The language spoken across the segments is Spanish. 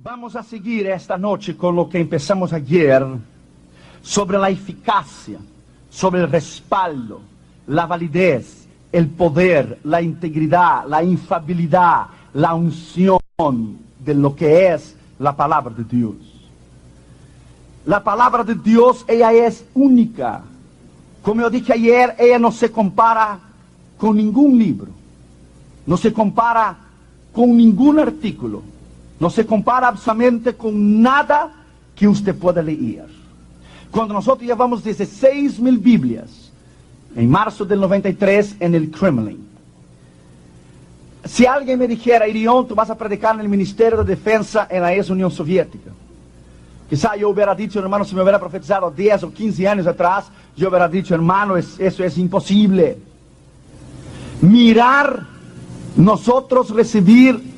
Vamos a seguir esta noche con lo que empezamos ayer sobre la eficacia, sobre el respaldo, la validez, el poder, la integridad, la infalibilidad, la unción de lo que es la palabra de Dios. La palabra de Dios, ella es única. Como yo dije ayer, ella no se compara con ningún libro, no se compara con ningún artículo, no se compara absolutamente con nada que usted pueda leer. Cuando nosotros llevamos 16,000 Biblias, en marzo del 93 en el Kremlin, si alguien me dijera, Irión, tú vas a predicar en el Ministerio de Defensa en la ex Unión Soviética, quizá yo hubiera dicho, hermano, si me hubiera profetizado 10 o 15 años atrás, yo hubiera dicho, hermano, eso es imposible. Mirar, nosotros recibir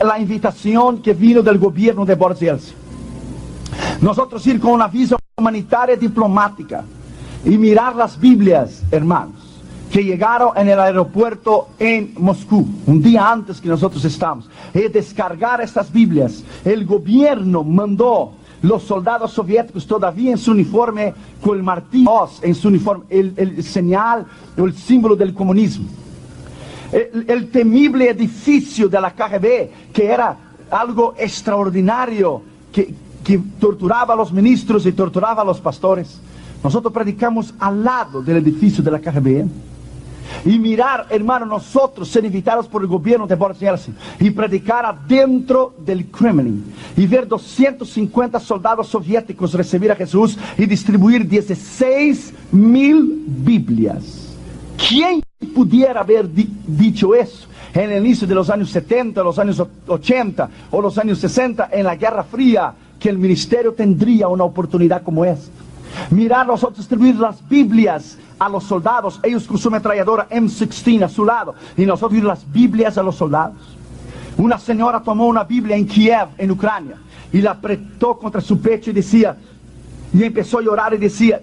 la invitación que vino del gobierno de Boris Yeltsin. Nosotros ir con una visa humanitaria diplomática y mirar las Biblias, hermanos, que llegaron en el aeropuerto en Moscú, un día antes que nosotros estamos, y descargar estas Biblias. El gobierno mandó los soldados soviéticos todavía en su uniforme, con el martillo en su uniforme, el señal, el símbolo del comunismo. El temible edificio de la KGB, que era algo extraordinario, que torturaba a los ministros y torturaba a los pastores. Nosotros predicamos al lado del edificio de la KGB. Y mirar, hermano, nosotros ser invitados por el gobierno de Boris Yeltsin y predicar adentro del Kremlin y ver 250 soldados soviéticos recibir a Jesús y distribuir 16,000 Biblias. ¿Quién pudiera haber dicho eso en el inicio de los años 70, los años 80 o los años 60 en la Guerra Fría, que el ministerio tendría una oportunidad como esta? Mirar nosotros distribuir las Biblias a los soldados, ellos con su ametralladora M16 a su lado, y nosotros ir las Biblias a los soldados. Una señora tomó una Biblia en Kiev, en Ucrania, y la apretó contra su pecho y decía, y empezó a llorar y decía,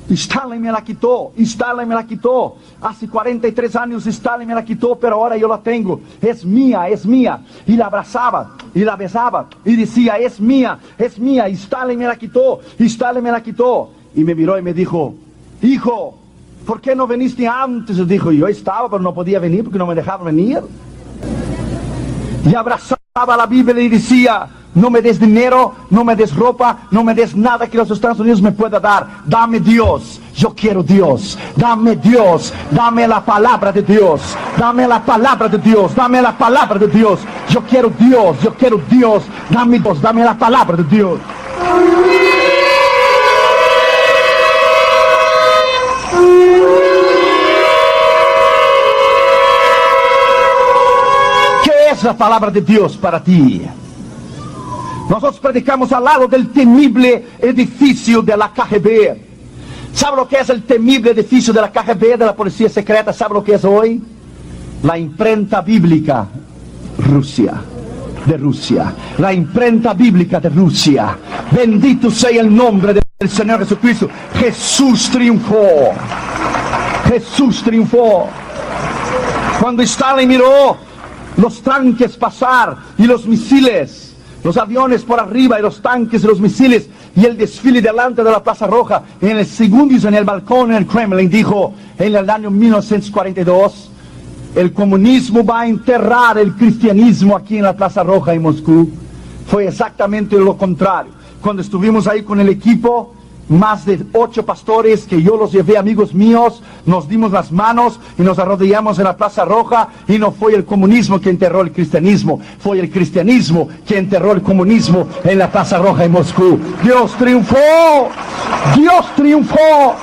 Stalin me la quitó, Stalin me la quitó, hace 43 años Stalin me la quitó, pero ahora yo la tengo, es mía, y la abrazaba, y la besaba, y decía, es mía, Stalin me la quitó, Stalin me la quitó, y me miró y me dijo, hijo, ¿por qué no viniste antes? Y dijo, yo estaba, pero no podía venir porque no me dejaban venir, y abrazaba la Biblia y decía, no me des dinero, no me des ropa, no me des nada que los Estados Unidos me pueda dar. Dame Dios, yo quiero Dios. Dame Dios, dame la palabra de Dios. Dame la palabra de Dios, dame la palabra de Dios. Yo quiero Dios, dame Dios, dame la palabra de Dios. ¿Qué es la palabra de Dios para ti? Nosotros predicamos al lado del temible edificio de la KGB. ¿Sabe lo que es el temible edificio de la KGB, de la policía secreta? ¿Sabe lo que es hoy? La imprenta bíblica de Rusia. La imprenta bíblica de Rusia. Bendito sea el nombre del Señor Jesucristo. Jesús triunfó. Jesús triunfó. Cuando Stalin miró los tanques pasar y los misiles, los aviones por arriba y los tanques y los misiles y el desfile delante de la Plaza Roja, en el segundo en el balcón en el Kremlin, dijo en el año 1942, el comunismo va a enterrar el cristianismo aquí en la Plaza Roja en Moscú. Fue exactamente lo contrario. Cuando estuvimos ahí con el equipo, más de 8 pastores que yo los llevé, amigos míos, nos dimos las manos y nos arrodillamos en la Plaza Roja, y no fue el comunismo que enterró el cristianismo, fue el cristianismo que enterró el comunismo en la Plaza Roja en Moscú. Dios triunfó, Dios triunfó.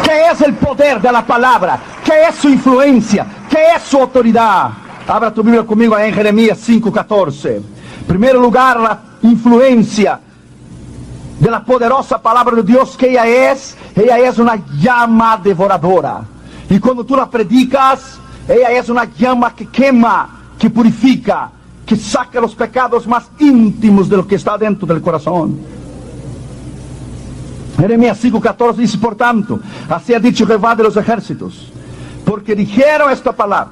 ¿Qué es el poder de la palabra? ¿Qué es su influencia? ¿Qué es su autoridad? Abra tu Biblia conmigo en Jeremías 5:14. En primer lugar, la influencia de la poderosa palabra de Dios, que ella es una llama devoradora. Y cuando tú la predicas, ella es una llama que quema, que purifica, que saca los pecados más íntimos de lo que está dentro del corazón. Jeremías 5:14 dice, por tanto, así ha dicho Jehová de los ejércitos, porque dijeron esta palabra,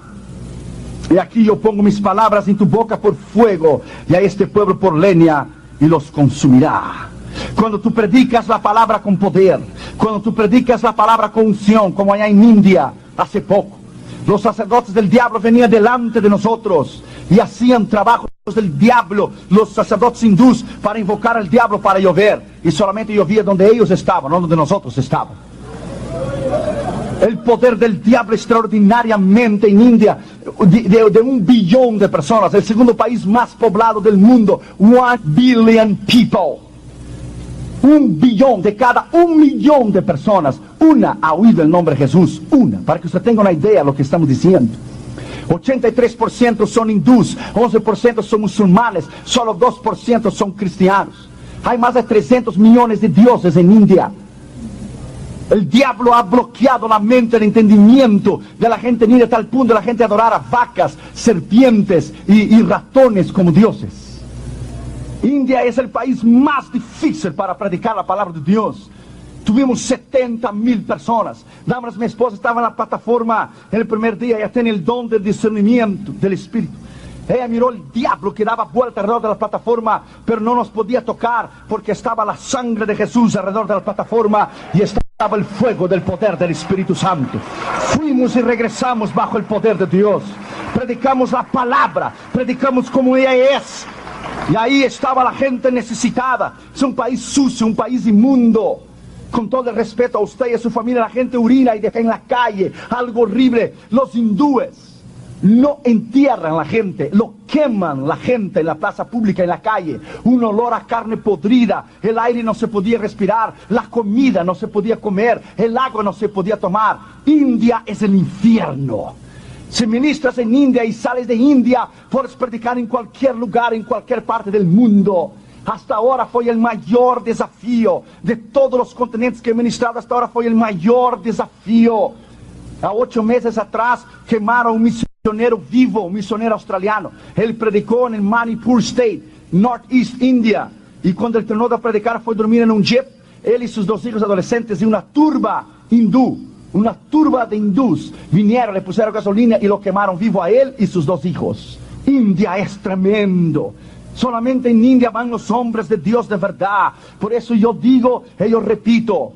Y aquí yo pongo mis palabras en tu boca por fuego, y a este pueblo por leña, y los consumirá. Cuando tú predicas la palabra con poder, cuando tú predicas la palabra con unción, como allá en India, hace poco, los sacerdotes del diablo venían delante de nosotros y hacían trabajos del diablo, los sacerdotes hindús, para invocar al diablo para llover, y solamente llovía donde ellos estaban, no donde nosotros estábamos. El poder del diablo extraordinariamente en India, de 1 billón de personas, el segundo país más poblado del mundo, 1 billion people. 1 billón, de cada 1 millón de personas, una ha oído el nombre de Jesús, una, para que usted tenga una idea de lo que estamos diciendo. 83% son hindús, 11% son musulmanes, solo 2% son cristianos. Hay más de 300 millones de dioses en India. El diablo ha bloqueado la mente, el entendimiento de la gente en India, a tal punto de la gente adorar a vacas, serpientes y ratones como dioses. India es el país más difícil para predicar la palabra de Dios. Tuvimos 70,000 personas. Damas, mi esposa estaba en la plataforma en el primer día. Ella tiene el don del discernimiento del Espíritu. Ella miró el diablo que daba vuelta alrededor de la plataforma, pero no nos podía tocar porque estaba la sangre de Jesús alrededor de la plataforma y estaba el fuego del poder del Espíritu Santo. Fuimos y regresamos bajo el poder de Dios. Predicamos la palabra, predicamos como ella es. Y ahí estaba la gente necesitada. Es un país sucio, un país inmundo. Con todo el respeto a usted y a su familia, la gente urina y deja en la calle, algo horrible. Los hindúes no entierran a la gente, lo queman la gente en la plaza pública, en la calle. Un olor a carne podrida, el aire no se podía respirar, la comida no se podía comer, el agua no se podía tomar. India es el infierno. Si ministras en India y sales de India, puedes predicar en cualquier lugar, en cualquier parte del mundo. Hasta ahora fue el mayor desafío de todos los continentes que he ministrado. Hasta ahora fue el mayor desafío. A 8 meses atrás quemaron un misionero vivo, un misionero australiano. Él predicó en el Manipur State, Northeast India. Y cuando él terminó de predicar fue dormir en un jeep. Él y sus 2 hijos adolescentes y una turba hindú. Una turba de hindús vinieron, le pusieron gasolina y lo quemaron vivo a él y sus 2 hijos. India es tremendo. Solamente en India van los hombres de Dios de verdad. Por eso yo digo y yo repito,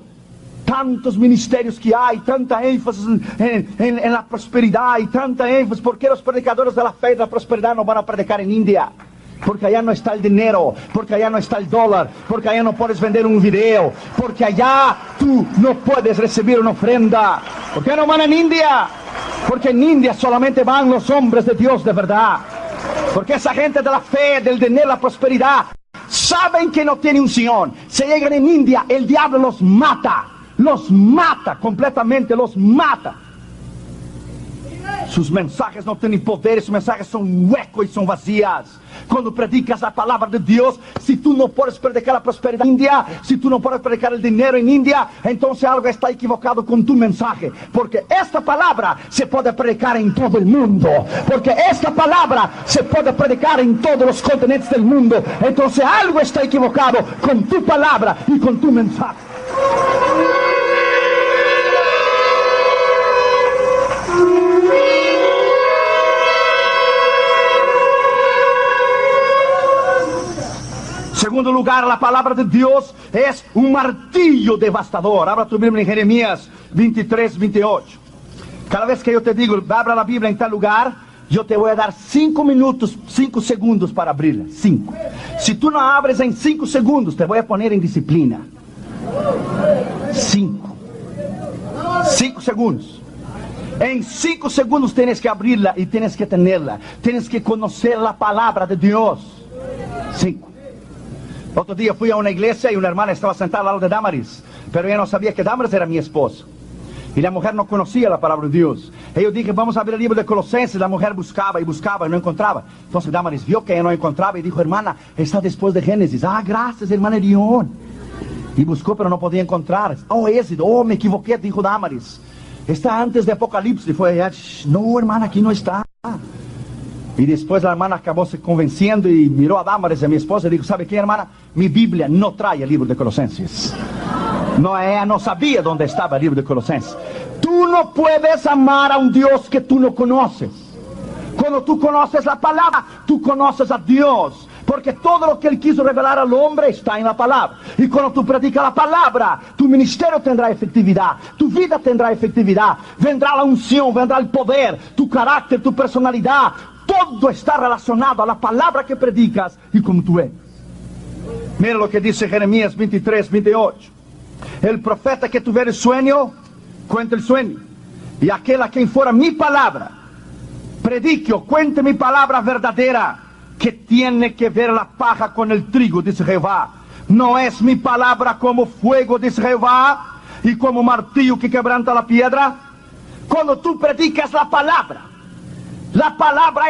tantos ministerios que hay, tanta énfasis en la prosperidad y tanta énfasis. ¿Por qué los predicadores de la fe y de la prosperidad no van a predicar en India? Porque allá no está el dinero, porque allá no está el dólar, porque allá no puedes vender un video, porque allá tú no puedes recibir una ofrenda. ¿Por qué no van en India? Porque en India solamente van los hombres de Dios de verdad. Porque esa gente de la fe, del dinero, la prosperidad, saben que no tienen unción. Se llegan en India, el diablo los mata completamente, los mata. Sus mensajes no tienen poder, sus mensajes son huecos y son vacías. Cuando predicas la palabra de Dios, si tú no puedes predicar la prosperidad en India, si tú no puedes predicar el dinero en India, entonces algo está equivocado con tu mensaje. Porque esta palabra se puede predicar en todo el mundo. Porque esta palabra se puede predicar en todos los continentes del mundo. Entonces algo está equivocado con tu palabra y con tu mensaje. Segundo lugar, la palabra de Dios es un martillo devastador. Abra tu Biblia en Jeremías 23, 28. Cada vez que yo te digo, abra la Biblia en tal lugar, yo te voy a dar 5 minutos, 5 segundos para abrirla. 5. Si tú no abres en 5 segundos, te voy a poner en disciplina. 5 segundos. En 5 segundos tienes que abrirla y tienes que tenerla. Tienes que conocer la palabra de Dios. 5. Otro día fui a una iglesia y una hermana estaba sentada al lado de Damaris, pero ella no sabía que Damaris era mi esposo. Y la mujer no conocía la palabra de Dios. Y yo dije, vamos a ver el libro de Colosenses. La mujer buscaba y buscaba y no encontraba. Entonces Damaris vio que ella no encontraba y dijo, hermana, está después de Génesis. Ah, gracias, hermana Erión. Y buscó, pero no podía encontrar. Oh, Éxodo, oh, me equivoqué, dijo Damaris. Está antes de Apocalipsis. Y fue allá, no, hermana, aquí no está. Y después la hermana acabó se convenciendo y miró a Damaris, a mi esposa, y dijo, ¿sabe qué, hermana? Mi Biblia no trae el libro de Colosenses. No, ella no sabía dónde estaba el libro de Colosenses. Tú no puedes amar a un Dios que tú no conoces. Cuando tú conoces la palabra, tú conoces a Dios. Porque todo lo que Él quiso revelar al hombre está en la palabra. Y cuando tú predicas la palabra, tu ministerio tendrá efectividad, tu vida tendrá efectividad, vendrá la unción, vendrá el poder, tu carácter, tu personalidad. Todo está relacionado a la palabra que predicas y como tú eres. Mira lo que dice Jeremías 23, 28. El profeta que tuviera sueño, cuenta el sueño. Y aquel a quien fuera mi palabra, predique o cuente mi palabra verdadera, que tiene que ver la paja con el trigo, dice Jehová. No es mi palabra como fuego, dice Jehová, y como martillo que quebranta la piedra. Cuando tú predicas la palabra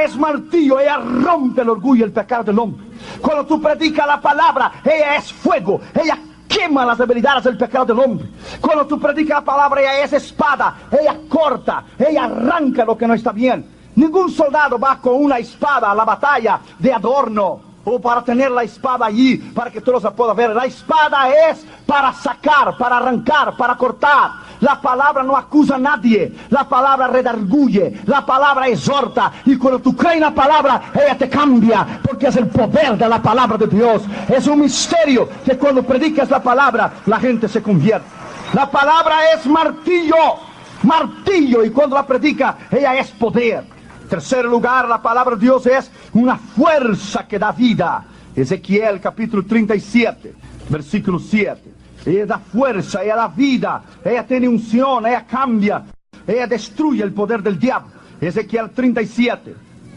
es martillo, ella rompe el orgullo y el pecado del hombre. Cuando tú predicas la palabra, ella es fuego, ella quema las debilidades del pecado del hombre. Cuando tú predicas la palabra, ella es espada, ella corta, ella arranca lo que no está bien. Ningún soldado va con una espada a la batalla de adorno o para tener la espada allí para que todos la puedan ver. La espada es para sacar, para arrancar, para cortar. La palabra no acusa a nadie, la palabra redarguye, la palabra exhorta. Y cuando tú crees en la palabra, ella te cambia, porque es el poder de la palabra de Dios. Es un misterio que cuando predicas la palabra, la gente se convierte. La palabra es martillo, martillo, y cuando la predica, ella es poder. Tercer lugar, la palabra de Dios es una fuerza que da vida. Ezequiel capítulo 37, versículo 7. Ella da fuerza, ella da vida, ella tiene unción, ella cambia, ella destruye el poder del diablo. Ezequiel 37,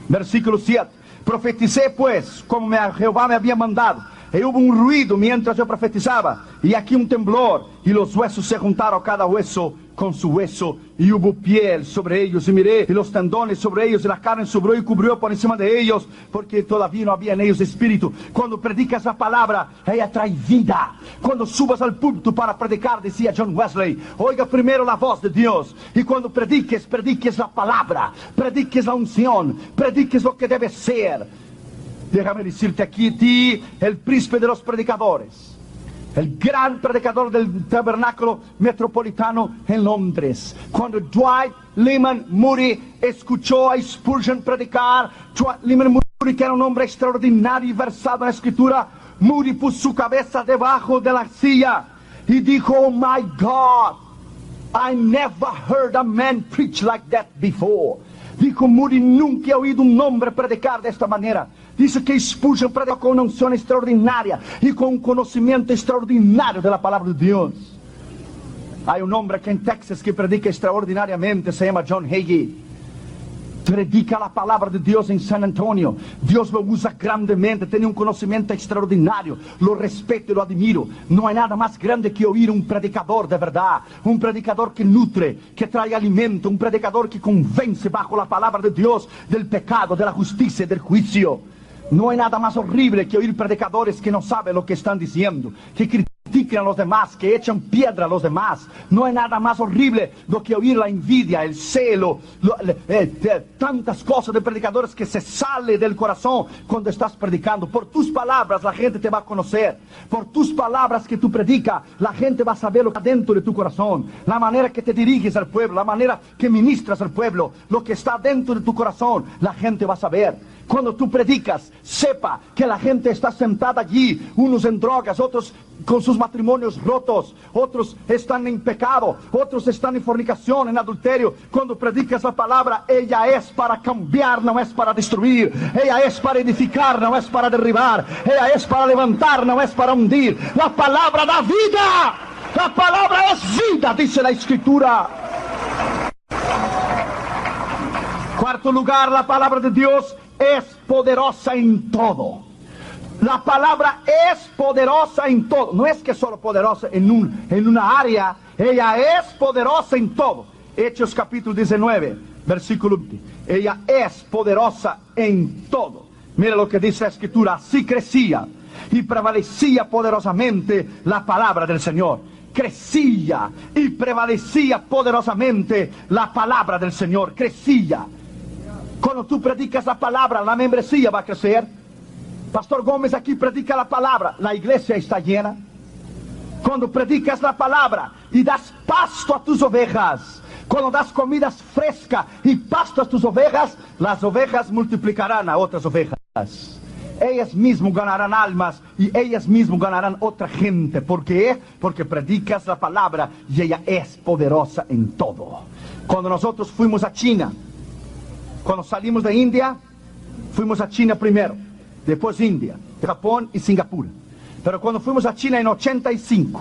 versículo 7. Profeticé pues, como Jehová me había mandado. Y hubo un ruido mientras yo profetizaba, y aquí un temblor, y los huesos se juntaron cada hueso con su hueso, y hubo piel sobre ellos, y miré, y los tendones sobre ellos, y la carne subió y cubrió por encima de ellos, porque todavía no había en ellos espíritu. Cuando predicas la palabra, ella trae vida. Cuando subas al púlpito para predicar, decía John Wesley, oiga primero la voz de Dios, y cuando prediques, prediques la palabra, prediques la unción, prediques lo que debe ser. Déjame decirte aquí, ti, el príncipe de los predicadores, el gran predicador del tabernáculo metropolitano en Londres. Cuando Dwight Lyman Moody escuchó a Spurgeon predicar, Dwight Lyman Moody, que era un hombre extraordinario y versado en la escritura, Moody puso su cabeza debajo de la silla y dijo, oh my God, I never heard a man preach like that before. Dijo Moody, nunca he oído un hombre predicar de esta manera. Dice que Spurgeon predicó con una unción extraordinaria y con un conocimiento extraordinario de la palabra de Dios. Hay un hombre aquí en Texas que predica extraordinariamente, se llama John Hagee. Predica la palabra de Dios en San Antonio. Dios lo usa grandemente, tiene un conocimiento extraordinario. Lo respeto y lo admiro. No hay nada más grande que oír un predicador de verdad. Un predicador que nutre, que trae alimento. Un predicador que convence bajo la palabra de Dios del pecado, de la justicia y del juicio. No hay nada más horrible que oír predicadores que no saben lo que están diciendo, que critican a los demás, que echan piedra a los demás. No hay nada más horrible do que oír la envidia, el celo, tantas cosas de predicadores que se sale del corazón cuando estás predicando. Por tus palabras la gente te va a conocer. Por tus palabras que tú predicas, la gente va a saber lo que está dentro de tu corazón. La manera que te diriges al pueblo, la manera que ministras al pueblo, lo que está dentro de tu corazón, la gente va a saber. Cuando tú predicas, sepa que la gente está sentada allí, unos en drogas, otros con sus matrimonios rotos, otros están en pecado, otros están en fornicación, en adulterio. Cuando predicas la palabra, ella es para cambiar, no es para destruir. Ella es para edificar, no es para derribar. Ella es para levantar, no es para hundir. La palabra da vida. La palabra es vida, dice la Escritura. Cuarto lugar, la palabra de Dios es poderosa en todo. La palabra es poderosa en todo. No es que solo poderosa en una área. Ella es poderosa en todo. Hechos capítulo 19, versículo 20. Ella es poderosa en todo. Mira lo que dice la Escritura. Así crecía y prevalecía poderosamente la palabra del Señor. Crecía y prevalecía poderosamente la palabra del Señor. Crecía. Cuando tú predicas la palabra, la membresía va a crecer. Pastor Gómez aquí predica la palabra, la iglesia está llena. Cuando predicas la palabra y das pasto a tus ovejas, Cuando das comidas frescas y pasto a tus ovejas, las ovejas multiplicarán a otras ovejas. Ellas mismas ganarán almas y ellas mismas ganarán otra gente. ¿Por qué? Porque predicas la palabra y ella es poderosa en todo. Cuando nosotros fuimos a China, cuando salimos de India, fuimos a China primero, después India, Japón y Singapur. Pero cuando fuimos a China en 85,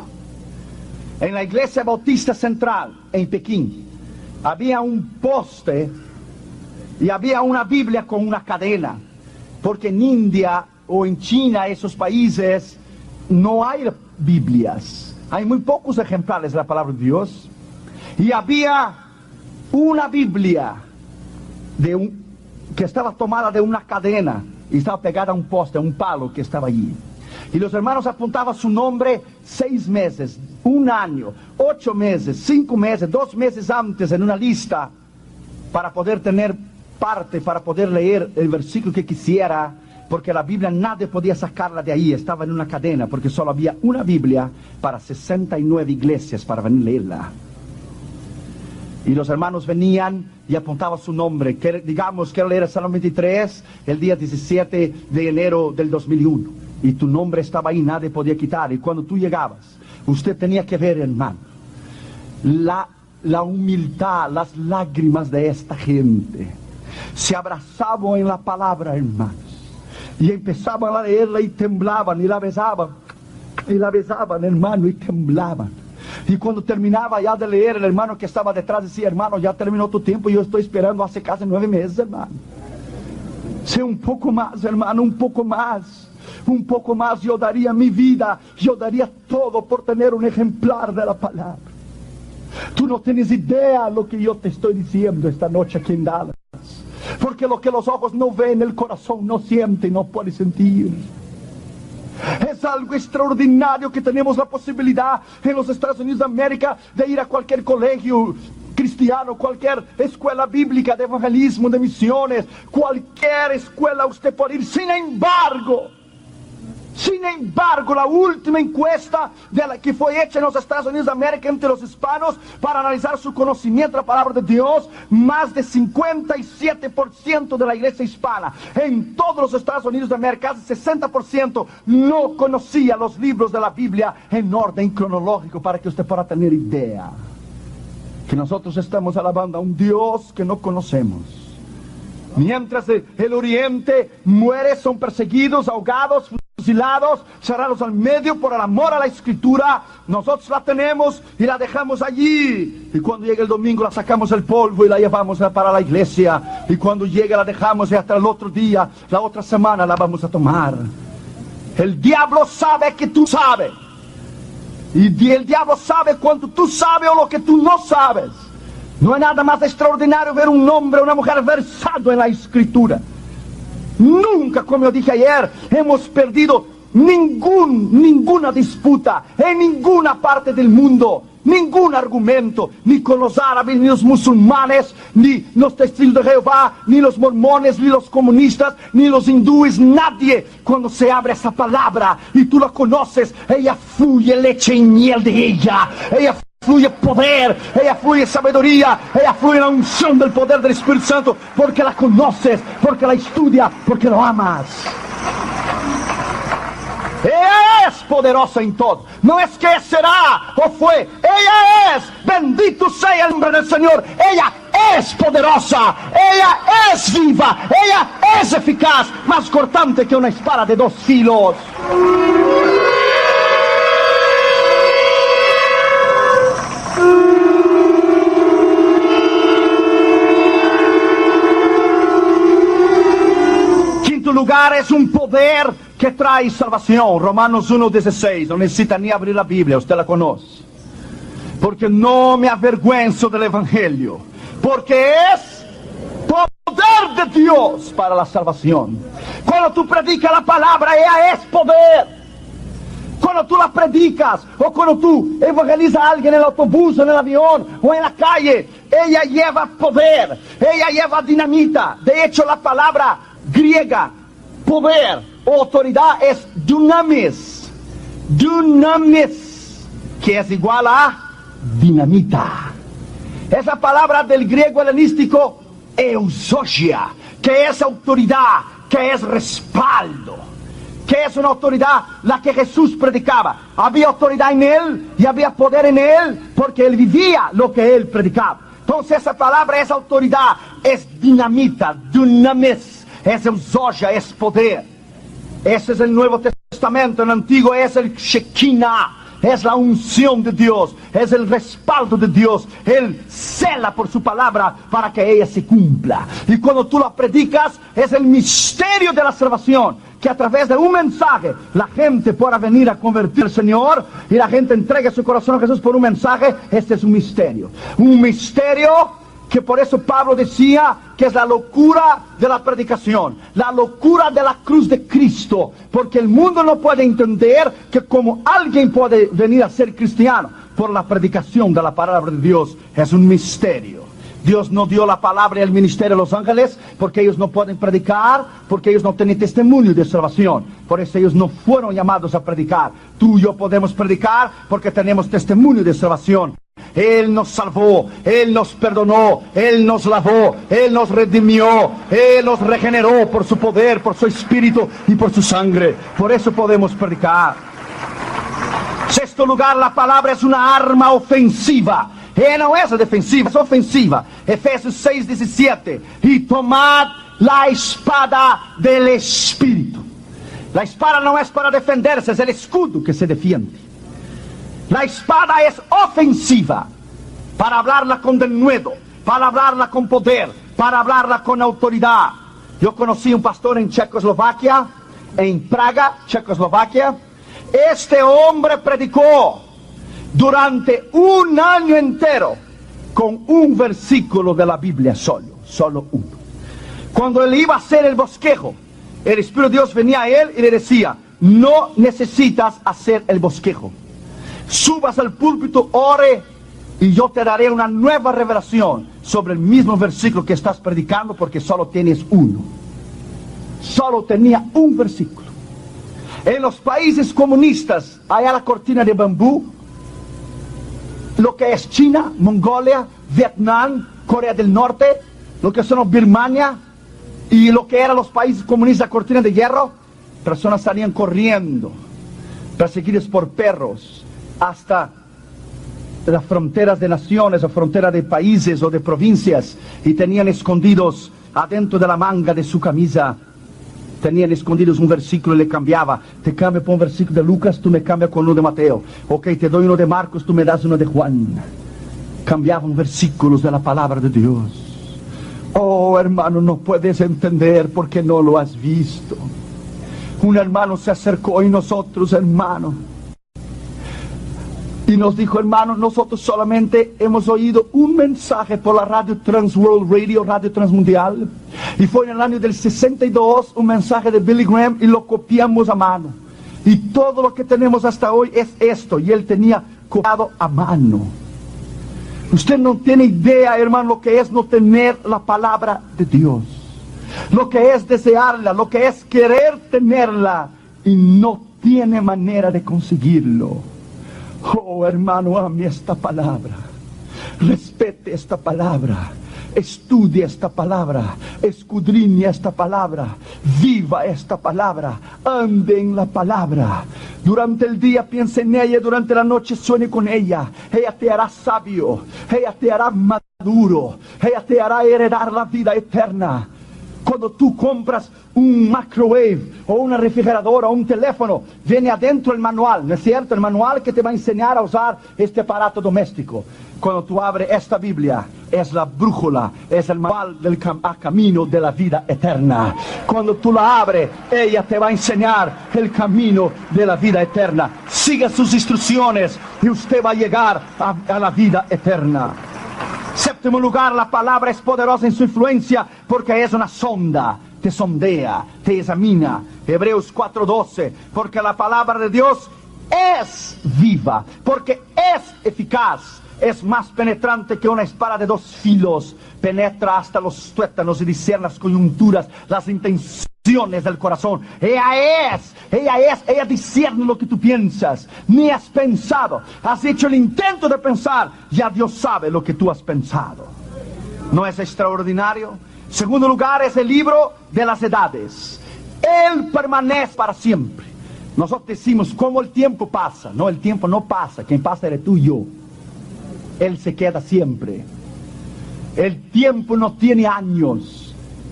en la iglesia bautista central en Pekín, había un poste y había una Biblia con una cadena. Porque en India o en China, esos países, no hay Biblias. Hay muy pocos ejemplares de la palabra de Dios. Y había una Biblia que estaba tomada de una cadena y estaba pegada a un poste, a un palo que estaba allí. Y los hermanos apuntaban su nombre 6 meses, 1 año, 8 meses, 5 meses, 2 meses antes en una lista para poder tener parte, para poder leer el versículo que quisiera, porque la Biblia nadie podía sacarla de ahí, estaba en una cadena, porque solo había una Biblia para 69 iglesias para venir a leerla. Y los hermanos venían y apuntaban su nombre, que, digamos, quiero leer el Salmo 23, el día 17 de enero del 2001, y tu nombre estaba ahí, nadie podía quitar, y cuando tú llegabas, usted tenía que ver, hermano, la humildad, las lágrimas de esta gente. Se abrazaban en la palabra, hermanos, y empezaban a leerla y temblaban, y la besaban, hermano, y temblaban. Y cuando terminaba ya de leer, el hermano que estaba detrás decía: hermano, ya terminó tu tiempo, yo estoy esperando hace casi 9 meses, hermano. Sé un poco más, hermano, un poco más, yo daría mi vida, yo daría todo por tener un ejemplar de la palabra. Tú no tienes idea lo que yo te estoy diciendo esta noche aquí en Dallas. Porque lo que los ojos no ven, el corazón no siente y no puede sentir. Es algo extraordinario que tenemos la posibilidad en los Estados Unidos de América de ir a cualquier colegio cristiano, cualquier escuela bíblica de evangelismo, de misiones, cualquier escuela usted puede ir. Sin embargo, la última encuesta que fue hecha en los Estados Unidos de América entre los hispanos para analizar su conocimiento de la palabra de Dios, más de 57% de la iglesia hispana en todos los Estados Unidos de América, casi 60%, no conocía los libros de la Biblia en orden cronológico, para que usted pueda tener idea que nosotros estamos alabando a un Dios que no conocemos. Mientras el oriente muere, son perseguidos, ahogados, fusilados, cerrados al medio por el amor a la escritura, nosotros la tenemos y la dejamos allí. Y cuando llega el domingo la sacamos el polvo y la llevamos para la iglesia. Y cuando llega la dejamos y hasta el otro día, la otra semana la vamos a tomar. El diablo sabe que tú sabes. Y el diablo sabe cuánto tú sabes o lo que tú no sabes. No hay nada más extraordinario ver un hombre o una mujer versado en la escritura. Nunca, como yo dije ayer, hemos perdido ninguna disputa en ninguna parte del mundo, ningún argumento, ni con los árabes, ni los musulmanes, ni los testigos de Jehová, ni los mormones, ni los comunistas, ni los hindúes, nadie. Cuando se abre esa palabra y tú la conoces, ella fluye leche y miel de ella fluye poder, ella fluye sabiduría, ella fluye la unción del poder del Espíritu Santo, porque la conoces, porque la estudias, porque lo amas. Ella es poderosa en todo. No es que será o fue, ella es. Bendito sea el nombre del Señor. Ella es poderosa, ella es viva, ella es eficaz, más cortante que una espada de 2 filos. Lugar es un poder que trae salvación. Romanos 1:16, no necesita ni abrir la Biblia, usted la conoce. Porque no me avergüenzo del Evangelio, porque es poder de Dios para la salvación. Cuando tú predicas la palabra, ella es poder. Cuando tú la predicas, o cuando tú evangelizas a alguien en el autobús, en el avión, o en la calle, ella lleva poder, ella lleva dinamita. De hecho, la palabra griega poder o autoridad es dunamis, que es igual a dinamita. Esa palabra del griego helenístico, eusogia, que es autoridad, que es respaldo, que es una autoridad la que Jesús predicaba. Había autoridad en él y había poder en él porque él vivía lo que él predicaba. Entonces esa palabra es autoridad, es dinamita, dunamis, es eusogia, es poder. Ese es el Nuevo Testamento. En el Antiguo es el Shekinah, es la unción de Dios, es el respaldo de Dios. Él cela por su palabra para que ella se cumpla. Y cuando tú la predicas, es el misterio de la salvación, que a través de un mensaje la gente pueda venir a convertir al Señor y la gente entregue su corazón a Jesús por un mensaje. Este es un misterio que por eso Pablo decía que es la locura de la predicación, la locura de la cruz de Cristo, porque el mundo no puede entender que como alguien puede venir a ser cristiano por la predicación de la palabra de Dios. Es un misterio. Dios no dio la palabra y el ministerio a los ángeles porque ellos no pueden predicar, porque ellos no tienen testimonio de salvación. Por eso ellos no fueron llamados a predicar. Tú y yo podemos predicar porque tenemos testimonio de salvación. Él nos salvó, Él nos perdonó, Él nos lavó, Él nos redimió, Él nos regeneró por su poder, por su espíritu y por su sangre. Por eso podemos predicar. Sexto lugar, la palabra es una arma ofensiva. No es defensiva, es ofensiva. Efesios 6:17. Y tomad la espada del Espíritu. La espada no es para defenderse, es el escudo que se defiende. La espada es ofensiva, para hablarla con denuedo, para hablarla con poder, para hablarla con autoridad. Yo conocí un pastor en Checoslovaquia, en Praga, Checoslovaquia. Este hombre predicó durante un año entero con un versículo de la Biblia solo uno. Cuando él iba a hacer el bosquejo, el Espíritu de Dios venía a él y le decía: no necesitas hacer el bosquejo. Subas al púlpito, ore, y yo te daré una nueva revelación sobre el mismo versículo que estás predicando, porque solo tienes uno. Solo tenía un versículo. En los países comunistas, allá la cortina de bambú, lo que es China, Mongolia, Vietnam, Corea del Norte, lo que son Birmania y lo que eran los países comunistas, la cortina de hierro, personas salían corriendo, perseguidas por perros, hasta las fronteras de naciones o fronteras de países o de provincias, y tenían escondidos adentro de la manga de su camisa, tenían escondidos un versículo y le cambiaba. Te cambio por un versículo de Lucas, tú me cambias con uno de Mateo. Ok, te doy uno de Marcos, tú me das uno de Juan. Cambiaban versículos de la palabra de Dios. Oh, hermano, no puedes entender porque no lo has visto. Un hermano se acercó y nosotros, hermano, y nos dijo: hermano, nosotros solamente hemos oído un mensaje por la radio Transworld Radio, radio transmundial, y fue en el año del 62, un mensaje de Billy Graham, y lo copiamos a mano, y todo lo que tenemos hasta hoy es esto, y él tenía copiado a mano. Usted no tiene idea, hermano, lo que es no tener la palabra de Dios, lo que es desearla, lo que es querer tenerla y no tiene manera de conseguirlo. Oh, hermano, ame esta palabra, respete esta palabra, estudie esta palabra, escudriñe esta palabra, viva esta palabra, ande en la palabra. Durante el día piense en ella, durante la noche sueñe con ella. Ella te hará sabio, ella te hará maduro, ella te hará heredar la vida eterna. Cuando tú compras un microwave o una refrigeradora o un teléfono, viene adentro el manual, ¿no es cierto? El manual que te va a enseñar a usar este aparato doméstico. Cuando tú abres esta Biblia, es la brújula, es el manual del camino de la vida eterna. Cuando tú la abres, ella te va a enseñar el camino de la vida eterna. Siga sus instrucciones y usted va a llegar a la vida eterna. Séptimo lugar, la palabra es poderosa en su influencia porque es una sonda, te sondea, te examina. Hebreos 4:12, porque la palabra de Dios es viva, porque es eficaz, es más penetrante que una espada de dos filos, penetra hasta los tuétanos y discierne las coyunturas, las intenciones del corazón. Ella discierne lo que tú piensas. Ni has pensado, has hecho el intento de pensar, ya Dios sabe lo que tú has pensado. ¿No es extraordinario? Segundo lugar, es el libro de las edades. Él permanece para siempre. Nosotros decimos, ¿cómo el tiempo pasa? No, el tiempo no pasa, quien pasa eres tú y yo. Él se queda siempre. El tiempo no tiene años.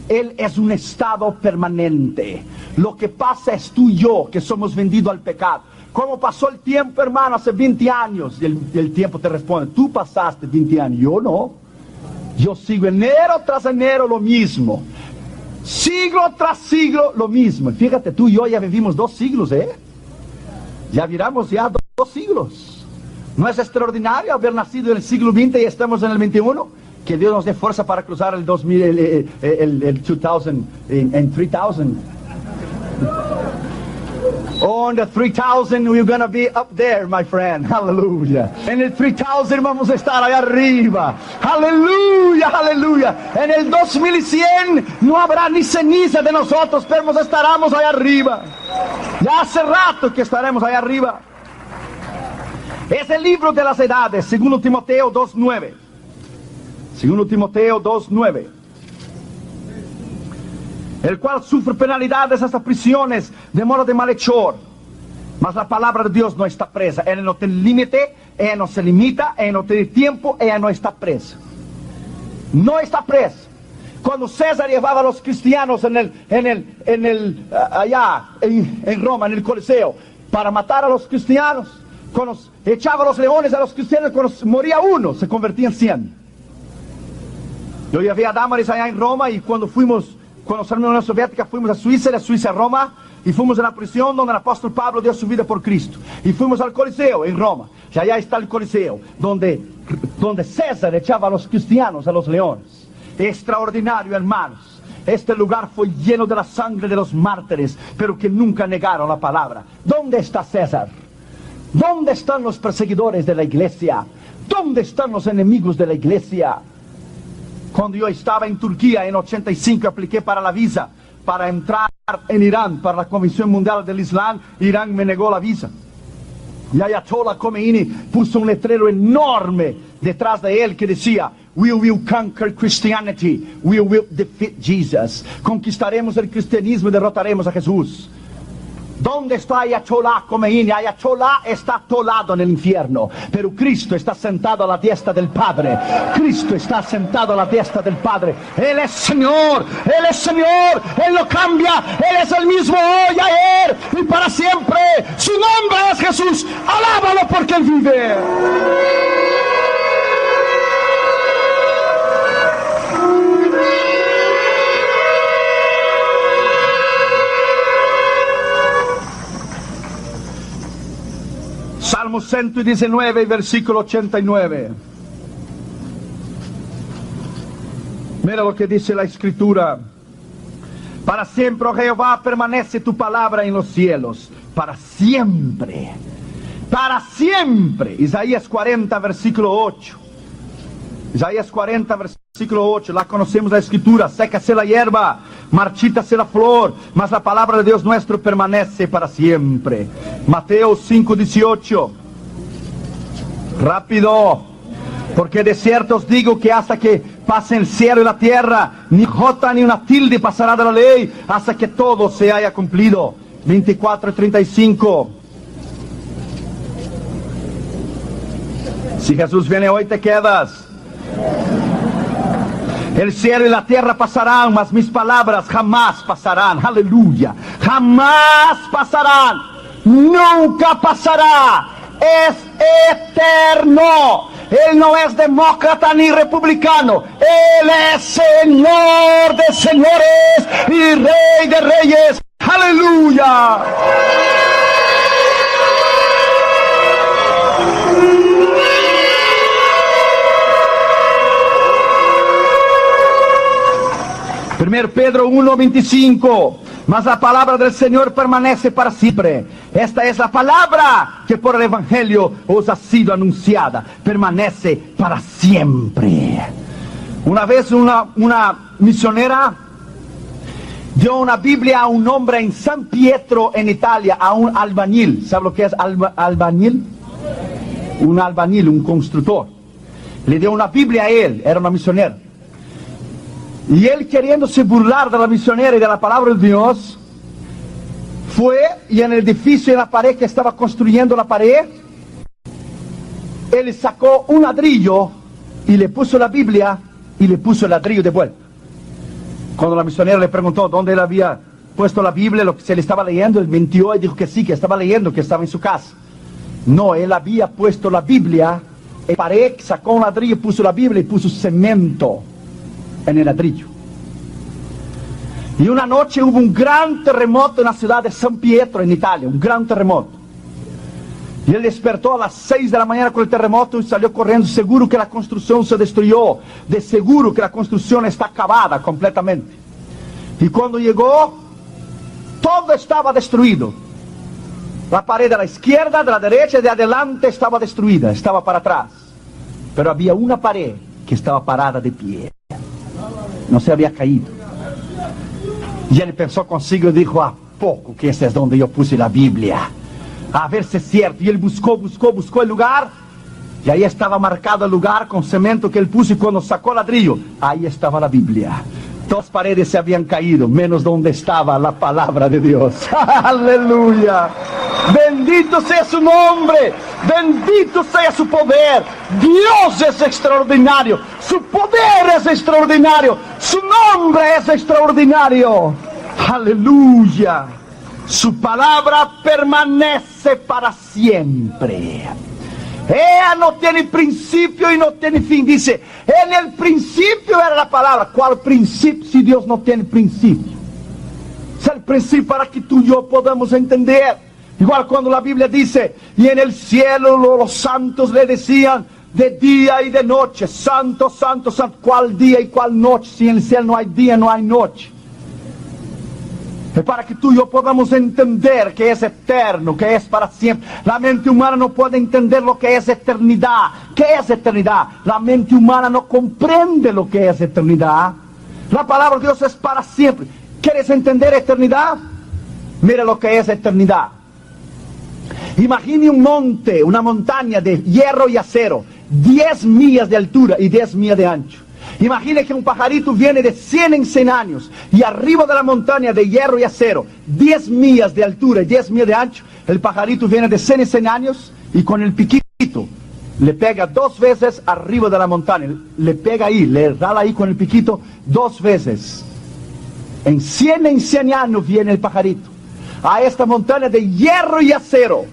Él es un estado permanente. Lo que pasa es tú y yo, que somos vendidos al pecado. ¿Cómo pasó el tiempo, hermano? Hace 20 años. Y el tiempo te responde, tú pasaste 20 años, yo no. Yo sigo enero tras enero lo mismo. Siglo tras siglo lo mismo. Fíjate, tú y yo ya vivimos 2 siglos, ¿eh? Ya viramos ya 2 siglos. ¿No es extraordinario haber nacido en el siglo XX y estamos en el XXI? Que Dios nos dé fuerza para cruzar el 2000, el 2000, en 3000. On the 3000 we're gonna be up there, my friend. Hallelujah. En el 3000 vamos a estar allá arriba. Aleluya, aleluya. En el 2100 no habrá ni ceniza de nosotros, pero estaremos allá arriba. Ya hace rato que estaremos allá arriba. Es el libro de las edades, 2 Timoteo 2:9. 2 Timoteo 2:9. El cual sufre penalidades hasta prisiones de modo de malhechor. Mas la palabra de Dios no está presa. Ella no tiene límite, ella no se limita, ella no tiene tiempo, ella no está presa. No está presa. Cuando César llevaba a los cristianos allá en Roma, en el Coliseo, para matar a los cristianos, cuando echaba los leones a los cristianos, cuando moría uno, se convertía en 100. Yo llevé a Damaris allá en Roma y cuando salimos de la Unión Soviética fuimos a Suiza, de Suiza a Roma, y fuimos a la prisión donde el apóstol Pablo dio su vida por Cristo. Y fuimos al Coliseo en Roma, y allá está el Coliseo, donde César echaba a los cristianos a los leones. Extraordinario, hermanos. Este lugar fue lleno de la sangre de los mártires, pero que nunca negaron la palabra. ¿Dónde está César? ¿Dónde están los perseguidores de la iglesia? ¿Dónde están los enemigos de la iglesia? Cuando yo estaba en Turquía en 85, apliqué para la visa, para entrar en Irán, para la Comisión Mundial del Islam. Irán me negó la visa. Y Ayatollah Khomeini puso un letrero enorme detrás de él que decía, "We will conquer Christianity, we will defeat Jesus." Conquistaremos el cristianismo y derrotaremos a Jesús. ¿Dónde está Ayatollah Khomeini? Ayatollah está atolado en el infierno, pero Cristo está sentado a la diestra del Padre. Cristo está sentado a la diestra del Padre. Él es Señor, Él es Señor, Él no cambia, Él es el mismo hoy, ayer y para siempre. Su nombre es Jesús, alábalo porque Él vive. Salmo 119, versículo 89. Mira lo que dice la Escritura. Para siempre, oh Jehová, permanece tu palabra en los cielos. Para siempre. Para siempre. Isaías 40, versículo 8. Isaías 40, versículo 8. La conocemos la Escritura. Sécase la hierba, marchítase la flor, mas la palabra de Dios nuestro permanece para siempre. Mateo 5, 18. Rápido. Porque de cierto os digo que hasta que pase el cielo y la tierra, ni jota ni una tilde pasará de la ley, hasta que todo se haya cumplido. 24 y 35. Si Jesús viene hoy, te quedas. El cielo y la tierra pasarán, mas mis palabras jamás pasarán. Aleluya. Jamás pasarán. Nunca pasará. Es eterno. Él no es demócrata ni republicano. Él es Señor de señores y Rey de reyes. Aleluya. Primero Pedro 1:25. Mas la palabra del Señor permanece para siempre. Esta es la palabra que por el Evangelio os ha sido anunciada. Permanece para siempre. Una vez una misionera dio una Biblia a un hombre en San Pietro, en Italia, a un albañil. ¿Sabe lo que es albañil? Un albañil, un constructor. Le dio una Biblia a él, era una misionera. Y él, queriéndose burlar de la misionera y de la palabra de Dios, fue y en el edificio, en la pared que estaba construyendo la pared, él sacó un ladrillo y le puso la Biblia y le puso el ladrillo de vuelta. Cuando la misionera le preguntó dónde él había puesto la Biblia, lo que se le estaba leyendo, él mintió y dijo que sí, que estaba leyendo, que estaba en su casa. No, él había puesto la Biblia en la pared, sacó un ladrillo, puso la Biblia y puso cemento en el ladrillo. Y una noche hubo un gran terremoto en la ciudad de San Pietro, en Italia, un gran terremoto. Y él despertó a las 6 de la mañana con el terremoto y salió corriendo, seguro que la construcción se destruyó, de seguro que la construcción está acabada completamente. Y cuando llegó, todo estaba destruido. La pared de la izquierda, de la derecha y de adelante estaba destruida, estaba para atrás. Pero había una pared que estaba parada de pie, no se había caído. Y él pensó consigo y dijo, ¿a poco que ese es donde yo puse la Biblia? A ver si es cierto. Y él buscó el lugar, y ahí estaba marcado el lugar con cemento que él puso, y cuando sacó el ladrillo, ahí estaba la Biblia. Todas las paredes se habían caído, menos donde estaba la palabra de Dios. ¡Aleluya! Bendito sea su nombre, bendito sea su poder. Dios es extraordinario, su poder es extraordinario, su nombre es extraordinario. Aleluya. Su palabra permanece para siempre. Ella no tiene principio y no tiene fin. Dice, en el principio era la palabra. ¿Cuál principio si Dios no tiene principio? Es el principio para que tú y yo podamos entender. Igual cuando la Biblia dice, y en el cielo los santos le decían de día y de noche, santo, santo, santo. ¿Cuál día y cuál noche? Si en el cielo no hay día, no hay noche. Es para que tú y yo podamos entender que es eterno, que es para siempre. La mente humana no puede entender lo que es eternidad. ¿Qué es eternidad? La mente humana no comprende lo que es eternidad. La palabra de Dios es para siempre. ¿Quieres entender eternidad? Mira lo que es eternidad. Imagine un monte, una montaña de hierro y acero, 10 millas de altura y 10 millas de ancho. Imagine que un pajarito viene de 100 en 100 años y arriba de la montaña de hierro y acero, 10 millas de altura y 10 millas de ancho, el pajarito viene de 100 en 100 años y con el piquito le pega 2 veces arriba de la montaña, le pega ahí, le rala ahí con el piquito 2 veces. En 100 años viene el pajarito a esta montaña de hierro y acero,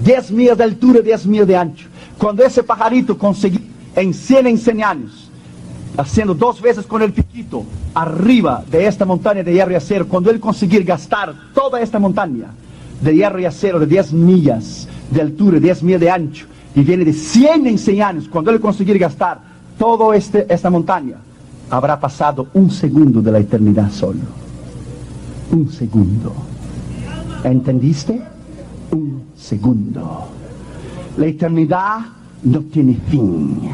10 millas de altura, 10 millas de ancho. Cuando ese pajarito consiguió en 100 años, haciendo 2 veces con el piquito arriba de esta montaña de hierro y acero, cuando él conseguir gastar toda esta montaña de hierro y acero de 10 millas de altura, 10 millas de ancho, y viene de 100 en 100 años, cuando él conseguir gastar toda esta montaña, habrá pasado 1 segundo de la eternidad solo. 1 segundo. ¿Entendiste? 1 segundo. La eternidad no tiene fin.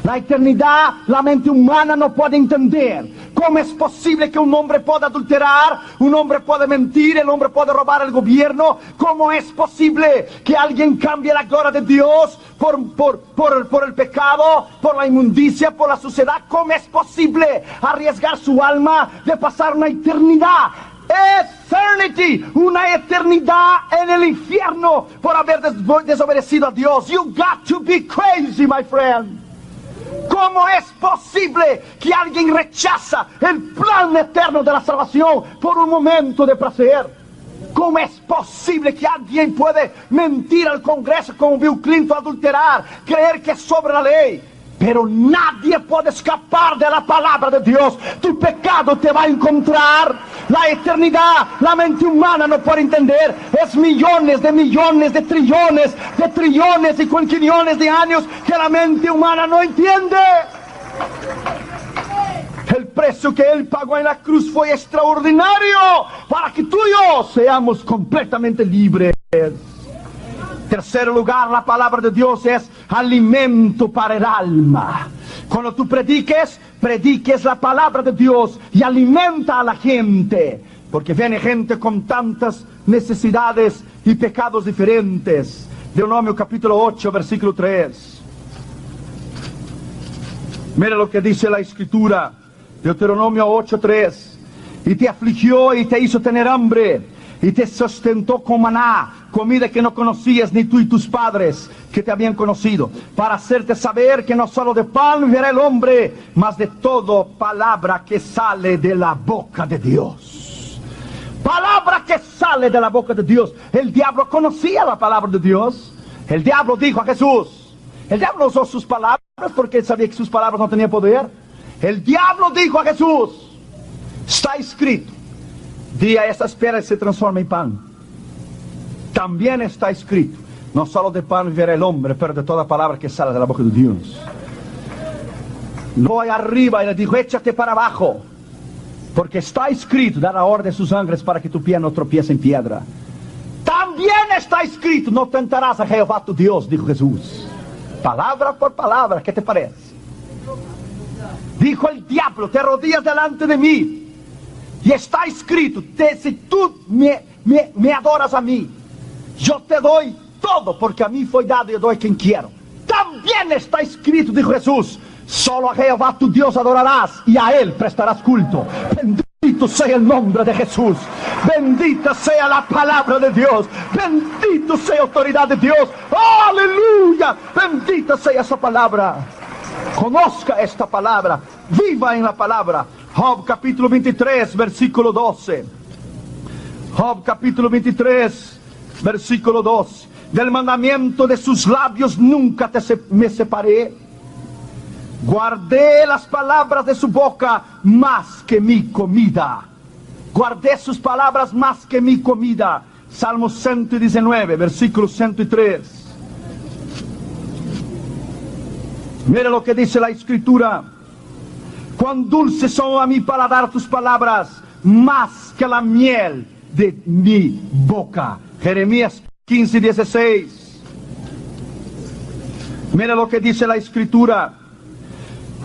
La eternidad, la mente humana no puede entender. ¿Cómo es posible que un hombre pueda adulterar? Un hombre puede mentir, el hombre puede robar el gobierno. ¿Cómo es posible que alguien cambie la gloria de Dios por el pecado, por la inmundicia, por la suciedad? ¿Cómo es posible arriesgar su alma de pasar una eternidad? Eternity, una eternidad en el infierno por haber desobedecido a Dios. You got to be crazy, my friend. ¿Cómo es posible que alguien rechaza el plan eterno de la salvación por un momento de placer? ¿Cómo es posible que alguien puede mentir al Congreso como Bill Clinton, adulterar, creer que es sobre la ley? Pero nadie puede escapar de la palabra de Dios. Tu pecado te va a encontrar. La eternidad, la mente humana no puede entender. Es millones de trillones y quinquillones de años que la mente humana no entiende. El precio que Él pagó en la cruz fue extraordinario para que tú y yo seamos completamente libres. Tercer lugar, la palabra de Dios es alimento para el alma. Cuando tú prediques la palabra de Dios y alimenta a la gente. porque viene gente con tantas necesidades y pecados diferentes. Deuteronomio capítulo 8, versículo 3. Mira lo que dice la Escritura, Deuteronomio 8, 3. Y te afligió y te hizo tener hambre, y te sustentó con maná, comida que no conocías ni tú y tus padres que te habían conocido, para hacerte saber que no solo de pan vivirá el hombre, mas de toda palabra que sale de la boca de Dios. Palabra que sale de la boca de Dios. El diablo conocía la palabra de Dios. El diablo dijo a Jesús. El diablo usó sus palabras porque él sabía que sus palabras no tenían poder. El diablo dijo a Jesús: está escrito, di a estas piedras se transforma en pan. También está escrito, no solo de pan vivirá el hombre, pero de toda palabra que sale de la boca de Dios. Voy arriba y le dijo: échate para abajo, porque está escrito, dará orden a sus ángeles para que tu pie no tropiece en piedra. También está escrito, no tentarás a Jehová tu Dios, dijo Jesús. Palabra por palabra, ¿qué te parece? Dijo el diablo: te arrodillas delante de mí, y está escrito, si tú me adoras a mí, yo te doy todo, porque a mí fue dado y yo doy a quien quiero. También está escrito, dijo Jesús, solo a Jehová tu Dios adorarás y a Él prestarás culto. Bendito sea el nombre de Jesús. Bendita sea la palabra de Dios. Bendito sea la autoridad de Dios. ¡Oh, aleluya! Bendita sea esa palabra. Conozca esta palabra. Viva en la palabra. Job capítulo 23, versículo 12. Job capítulo 23, versículo 2. Del mandamiento de sus labios nunca me separé. Guardé las palabras de su boca más que mi comida. Guardé sus palabras más que mi comida. Salmo 119, versículo 103. Mira lo que dice la Escritura. Cuán dulces son a mi paladar tus palabras, más que la miel de mi boca. Jeremías 15, 16. Mira lo que dice la Escritura.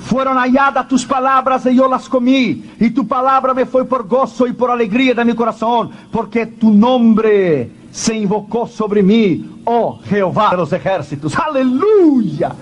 Fueron halladas tus palabras y yo las comí, y tu palabra me fue por gozo y por alegría de mi corazón, porque tu nombre se invocó sobre mí, oh Jehová de los ejércitos. ¡Aleluya!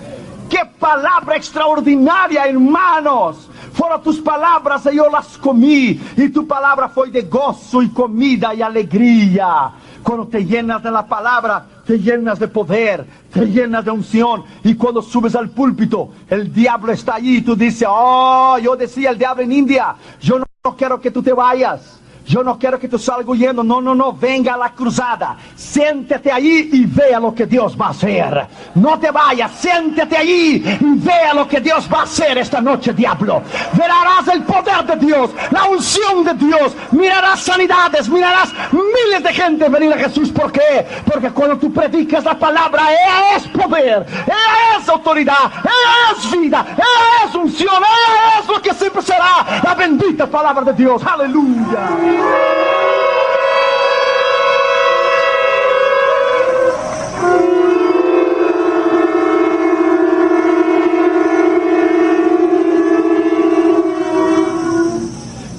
¡Qué palabra extraordinaria, hermanos! Fueron tus palabras y yo las comí, y tu palabra fue de gozo y comida y alegría. Cuando te llenas de la palabra, te llenas de poder, te llenas de unción. Y cuando subes al púlpito, el diablo está allí y tú dices: oh, yo decía el diablo en India, yo no quiero que tú te vayas. Yo no quiero que tú salgas huyendo. No, no, no, venga a la cruzada. Siéntate ahí y vea lo que Dios va a hacer. No te vayas, siéntate ahí y vea lo que Dios va a hacer esta noche, diablo. Verás el poder de Dios, la unción de Dios. Mirarás sanidades, mirarás miles de gente venir a Jesús. ¿Por qué? Porque cuando tú predicas la palabra, es poder, es autoridad, es vida, es unción, es lo que siempre será la bendita palabra de Dios. Aleluya.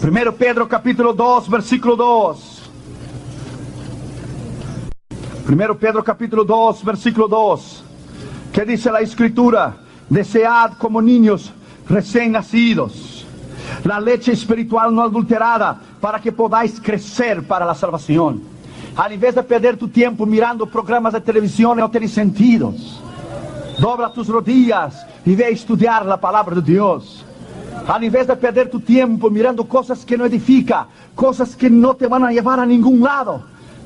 Primero Pedro capítulo 2, versículo 2. Primero Pedro capítulo 2, versículo 2. ¿Qué dice la Escritura? Desead como niños recién nacidos la leche espiritual no adulterada, para que podáis crecer para la salvación. Al invés de perder tu tiempo mirando programas de televisión que no tienen sentido, dobla tus rodillas y ve a estudiar la palabra de Dios. Al invés de perder tu tiempo mirando cosas que no edifican, cosas que no te van a llevar a ningún lado,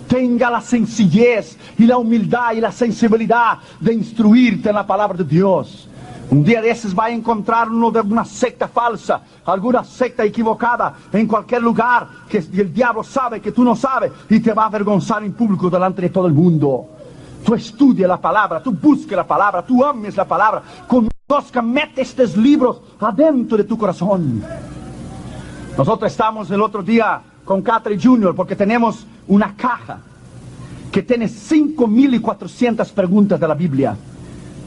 tenga la sencillez y la humildad y la sensibilidad de instruirte en la palabra de Dios. Un día de esos va a encontrar uno de una secta falsa, alguna secta equivocada en cualquier lugar, que el diablo sabe que tú no sabes, y te va a avergonzar en público delante de todo el mundo. Tú estudia la palabra, tú busques la palabra, tú ames la palabra, conozca, mete estos libros adentro de tu corazón. Nosotros estamos el otro día con Catherine Junior porque tenemos una caja que tiene 5.400 preguntas de la Biblia.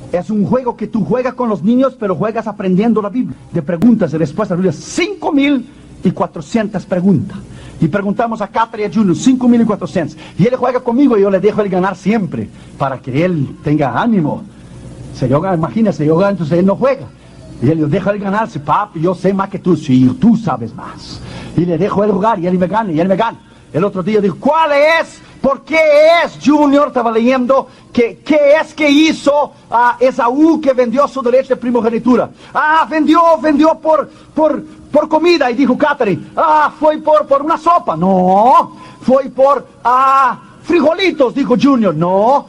Es un juego que tú juegas con los niños, pero juegas aprendiendo la Biblia, de preguntas y respuestas. 5.400 preguntas. Y preguntamos a Catra y a Junior, 5.400. Y él juega conmigo y yo le dejo él ganar siempre, para que él tenga ánimo. Si yo gano, imagínese, yo gano, entonces él no juega. Y él, yo dejo él ganarse, papi, yo sé más que tú. Sí, tú sabes más. Y le dejo él jugar y él me gana, y él me gana. El otro día dijo, ¿cuál es? ¿Por qué es? Junior estaba leyendo que qué es que hizo a Esaú, que vendió su derecho de primogenitura. Vendió por comida. Y dijo Catherine, fue por una sopa. No, fue por frijolitos, dijo Junior. No,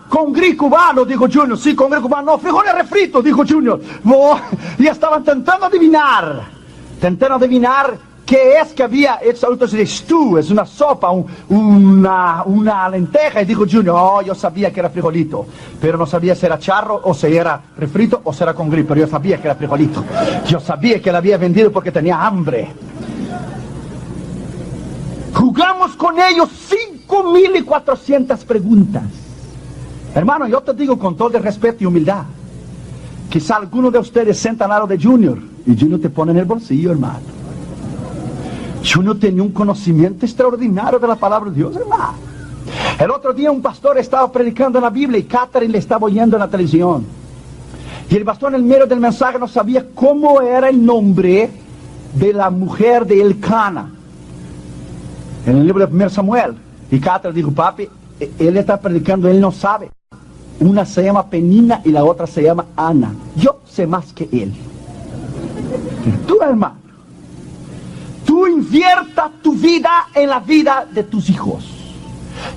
con gris cubano, dijo Junior. Sí, con gris cubano. No, frijoles refritos, dijo Junior. No, y estaban tentando adivinar qué es que había hecho. Entonces, stew, es una sopa, una lenteja. Y dijo Junior, yo sabía que era frijolito, pero no sabía si era charro, o si era refrito, o si era con gris, pero yo sabía que era frijolito. Yo sabía que la había vendido porque tenía hambre. Jugamos con ellos 5.400 preguntas. Hermano, yo te digo con todo el respeto y humildad, quizá alguno de ustedes sienta al lado de Junior, y Junior te pone en el bolsillo, hermano. Junior tenía un conocimiento extraordinario de la palabra de Dios, hermano. El otro día un pastor estaba predicando en la Biblia y Catherine le estaba oyendo en la televisión. Y el pastor en el medio del mensaje no sabía cómo era el nombre de la mujer de Elcana en el libro de 1 Samuel. Y Catherine dijo, papi, él está predicando, él no sabe. Una se llama Penina y la otra se llama Ana. Yo sé más que él. Tú, hermano, tú invierta tu vida en la vida de tus hijos.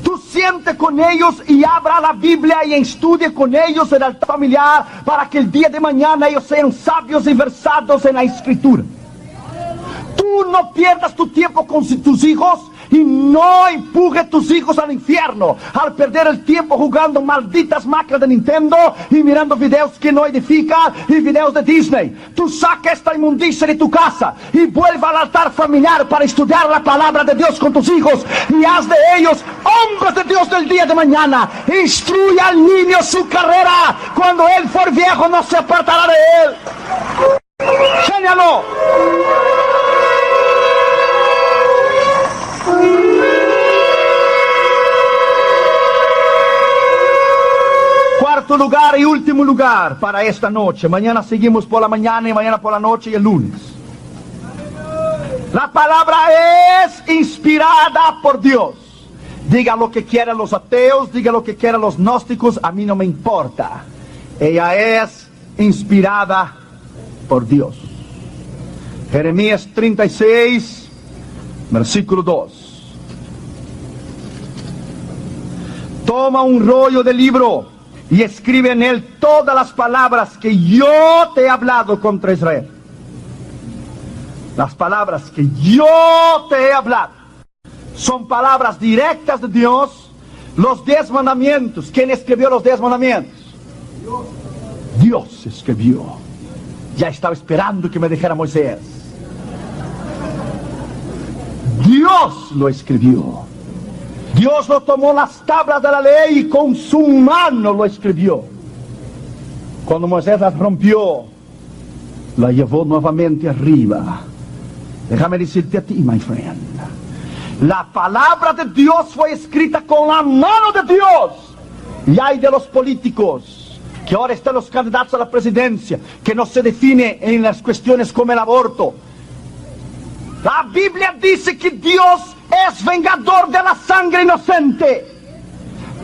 Tú siente con ellos y abra la Biblia y estudie con ellos el altar familiar, para que el día de mañana ellos sean sabios y versados en la Escritura. Tú no pierdas tu tiempo con tus hijos y no empuje tus hijos al infierno al perder el tiempo jugando malditas máquinas de Nintendo y mirando videos que no edifican y videos de Disney. Tú saca esta inmundicia de tu casa y vuelva al altar familiar para estudiar la palabra de Dios con tus hijos y haz de ellos hombres de Dios del día de mañana. Instruye al niño su carrera. Cuando él for viejo no se apartará de él. Señaló. Cuarto lugar y último lugar para esta noche. Mañana seguimos por la mañana y mañana por la noche y el lunes. La palabra es inspirada por Dios. Diga lo que quieran los ateos, diga lo que quieran los gnósticos, a mí no me importa. Ella es inspirada por Dios. Jeremías 36, versículo 2. Toma un rollo de libro y escribe en él todas las palabras que yo te he hablado contra Israel. Las palabras que yo te he hablado son palabras directas de Dios. Los 10 mandamientos. ¿Quién escribió los 10 mandamientos? Dios escribió. Ya estaba esperando que me dijera Moisés. Dios lo escribió. Dios lo tomó las tablas de la ley y con su mano lo escribió. Cuando Moisés las rompió, la llevó nuevamente arriba. Déjame decirte a ti, my friend, la palabra de Dios fue escrita con la mano de Dios. Y hay de los políticos que ahora están los candidatos a la presidencia, que no se define en las cuestiones como el aborto. La Biblia dice que Dios es vengador de la sangre inocente.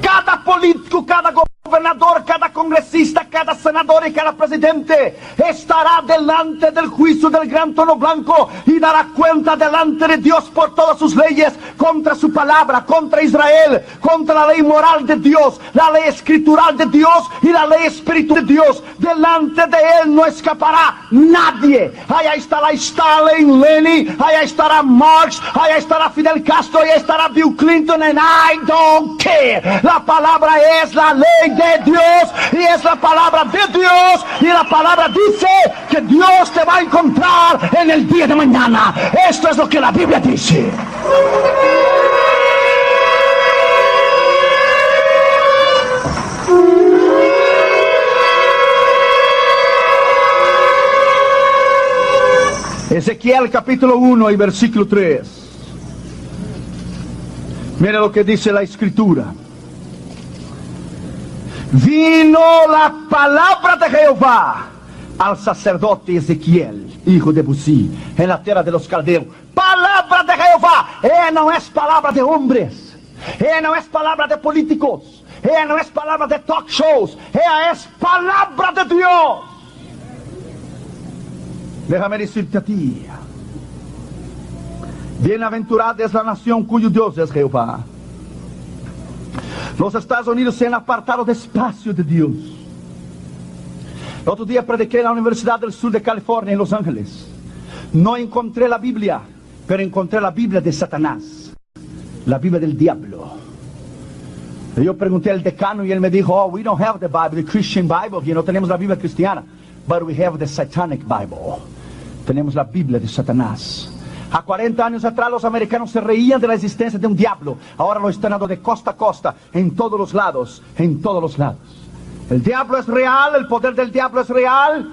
Cada político, cada gobernador, cada congresista, cada senador y cada presidente estará delante del juicio del gran trono blanco y dará cuenta delante de Dios por todas sus leyes, contra su palabra, contra Israel, contra la ley moral de Dios, la ley escritural de Dios y la ley espiritual de Dios. Delante de él no escapará nadie. Allá estará Stalin, Lenin, allá estará Marx, allá estará Fidel Castro, allá estará Bill Clinton, and I don't care. La palabra es la ley de Dios y es la palabra de Dios, y la palabra dice que Dios te va a encontrar en el día de mañana. Esto es lo que la Biblia dice. Ezequiel capítulo 1 y versículo 3. Mira lo que dice la Escritura. Vino la palabra de Jehová al sacerdote Ezequiel, hijo de Buzi, en la tierra de los caldeos. Palabra de Jehová. No es palabra de hombres. No es palabra de políticos. No es palabra de talk shows. Es palabra de Dios. Déjame decirte a ti. Bienaventurada es la nación cuyo Dios es Jehová. Los Estados Unidos se han apartado despacio de Dios. El otro día prediqué en la Universidad del Sur de California, en Los Ángeles. No encontré la Biblia, pero encontré la Biblia de Satanás, la Biblia del diablo. Y yo pregunté al decano y él me dijo, we don't have the Bible, the Christian Bible, y no tenemos la Biblia cristiana, but we have the Satanic Bible. Tenemos la Biblia de Satanás. A 40 años atrás los americanos se reían de la existencia de un diablo. Ahora lo están dando de costa a costa, en todos los lados, en todos los lados. El diablo es real, el poder del diablo es real.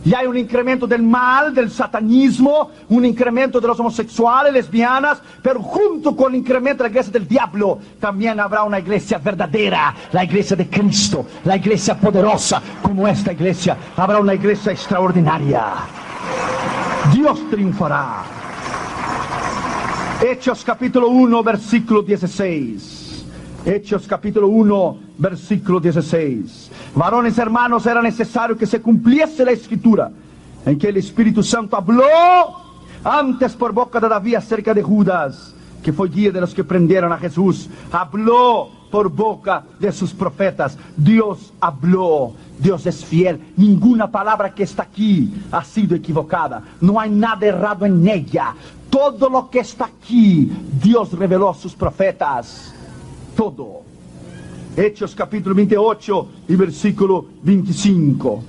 Y hay un incremento del mal, del satanismo, un incremento de los homosexuales, lesbianas, pero junto con el incremento de la iglesia del diablo, también habrá una iglesia verdadera, la iglesia de Cristo, la iglesia poderosa como esta iglesia. Habrá una iglesia extraordinaria. Dios triunfará. Hechos capítulo 1, versículo 16. Hechos capítulo 1, versículo 16. Varones hermanos, era necesario que se cumpliese la escritura en que el Espíritu Santo habló antes por boca de David acerca de Judas, que fue guía de los que prendieron a Jesús. Habló por boca de sus profetas. Dios habló. Dios es fiel. Ninguna palabra que está aquí ha sido equivocada. No hay nada errado en ella. Todo lo que está aquí, Dios reveló a sus profetas. Todo. Hechos capítulo 28 y versículo 25.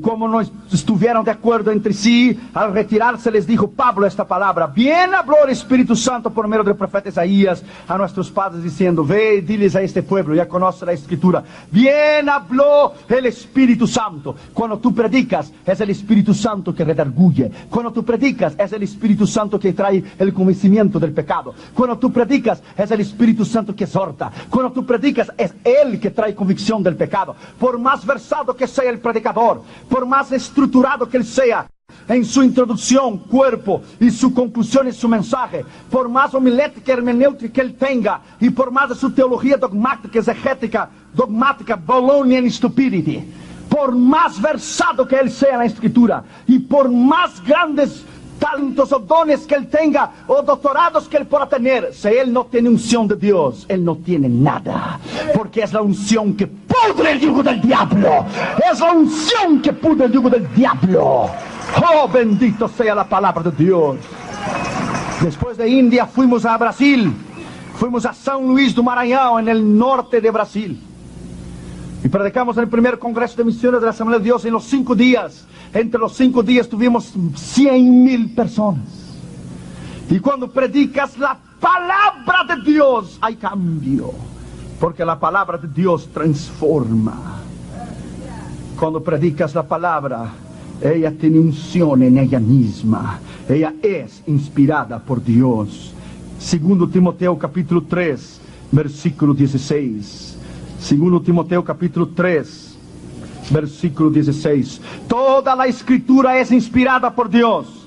Como no estuvieron de acuerdo entre sí, al retirarse les dijo Pablo esta palabra: bien habló el Espíritu Santo por medio del profeta Isaías a nuestros padres diciendo: ve y diles a este pueblo, ya conoce la Escritura. Bien habló el Espíritu Santo. Cuando tú predicas, es el Espíritu Santo que redarguye. Cuando tú predicas, es el Espíritu Santo que trae el convencimiento del pecado. Cuando tú predicas, es el Espíritu Santo que exhorta. Cuando tú predicas, es Él que trae convicción del pecado. Por más versado que sea el predicador, por más estructurado que él sea en su introducción, cuerpo, y su conclusión y su mensaje, por más homilética, hermenéutica que él tenga, y por más de su teología dogmática, exegética, dogmática, Babylonian stupidity, por más versado que él sea en la Escritura, y por más grandes talentos o dones que él tenga, o doctorados que él pueda tener, si él no tiene unción de Dios, él no tiene nada, porque es la unción que pudre el yugo del diablo. Es la unción que pudre el yugo del diablo. Oh, bendito sea la palabra de Dios. Después de India fuimos a Brasil, fuimos a São Luís do Maranhão, en el norte de Brasil, y predicamos en el primer congreso de misiones de la Asamblea de Dios en los 5 días. Entre los 5 días tuvimos 100,000 personas. Y cuando predicas la palabra de Dios, hay cambio, porque la palabra de Dios transforma. Cuando predicas la palabra, ella tiene unción en ella misma. Ella es inspirada por Dios. 2 Timoteo capítulo 3, versículo 16. 2 Timoteo capítulo 3, versículo 16. Toda la escritura es inspirada por Dios,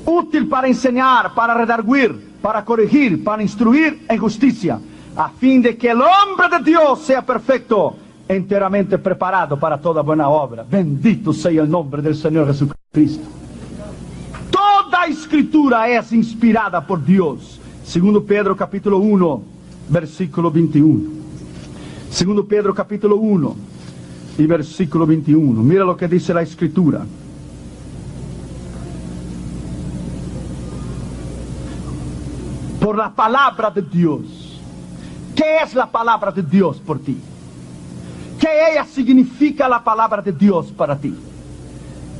útil para enseñar, para redarguir, para corregir, para instruir en justicia, a fin de que el hombre de Dios sea perfecto, enteramente preparado para toda buena obra. Bendito sea el nombre del Señor Jesucristo. Toda escritura es inspirada por Dios. Segundo Pedro capítulo 1, versículo 21. Segundo Pedro capítulo 1 y versículo 21. Mira lo que dice la escritura. Por la palabra de Dios. ¿Qué es la palabra de Dios por ti? ¿Qué ella significa la palabra de Dios para ti?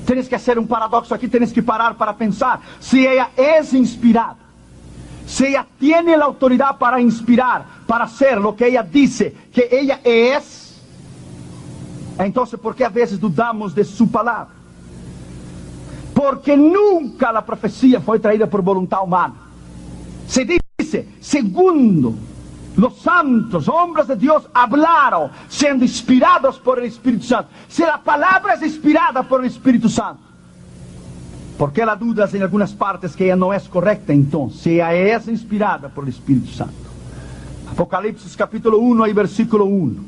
Tienes que hacer un paradoxo aquí, tienes que parar para pensar. Si ella es inspirada, si ella tiene la autoridad para inspirar, para hacer lo que ella dice que ella es, entonces ¿por qué a veces dudamos de su palabra? Porque nunca la profecía fue traída por voluntad humana. Se dice, segundo los santos, hombres de Dios, hablaron siendo inspirados por el Espíritu Santo. Si la palabra es inspirada por el Espíritu Santo, ¿por qué la dudas en algunas partes que ella no es correcta entonces? Si ella es inspirada por el Espíritu Santo. Apocalipsis capítulo 1 y versículo 1.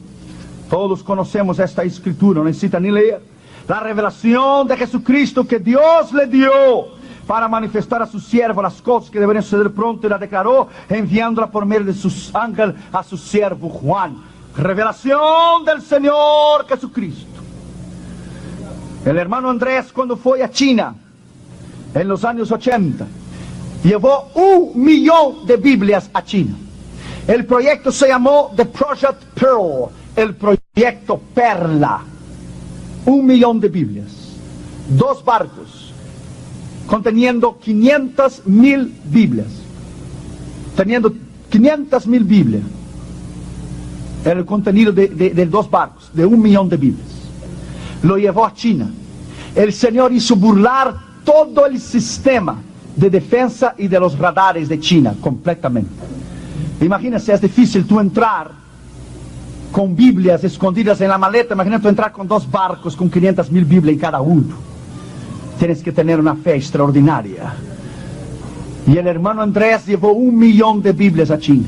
Todos conocemos esta escritura, no necesita ni leer. La revelación de Jesucristo que Dios le dio para manifestar a su siervo las cosas que deberían suceder pronto, y la declaró enviándola por medio de sus ángeles a su siervo Juan. Revelación del Señor Jesucristo. El hermano Andrés, cuando fue a China en los años 80, llevó 1 millón de Biblias a China. El proyecto se llamó The Project Pearl, el proyecto Perla. 1 millón de Biblias, 2 barcos conteniendo 500.000 Biblias, teniendo 500.000 Biblias, era el contenido de 2 barcos, de 1 millón de Biblias. Lo llevó a China. El Señor hizo burlar todo el sistema de defensa y de los radares de China, completamente. Imagínate, es difícil tú entrar con Biblias escondidas en la maleta. Imagínate tú entrar con 2 barcos con 500.000 Biblias en cada uno. Tienes que tener una fe extraordinaria. Y el hermano Andrés llevó 1 millón de Biblias a China.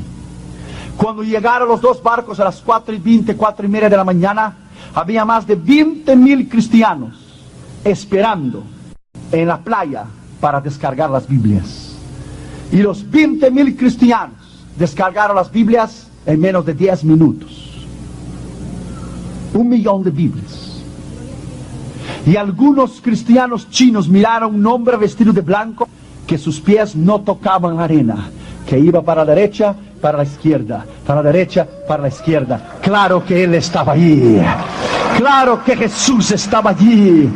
Cuando llegaron los 2 barcos a las 4:20, 4:30 de la mañana, había más de 20.000 cristianos esperando en la playa para descargar las Biblias. Y los 20.000 cristianos descargaron las Biblias en menos de 10 minutos. 1 millón de Biblias. Y algunos cristianos chinos miraron a un hombre vestido de blanco, que sus pies no tocaban la arena, que iba para la derecha, para la izquierda, para la derecha, para la izquierda. Claro que Él estaba allí. Claro que Jesús estaba allí.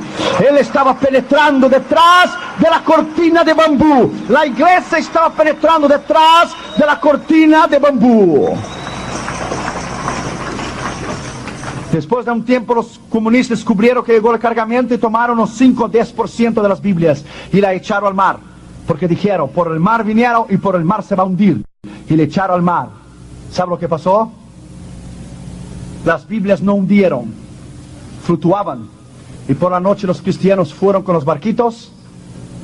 Él estaba penetrando detrás de la cortina de bambú. La iglesia estaba penetrando detrás de la cortina de bambú. Después de un tiempo los comunistas descubrieron que llegó el cargamento y tomaron los 5 o 10% de las Biblias y la echaron al mar. Porque dijeron, por el mar vinieron y por el mar se va a hundir. Y le echaron al mar. ¿Sabe lo que pasó? Las Biblias no hundieron, fluctuaban. Y por la noche los cristianos fueron con los barquitos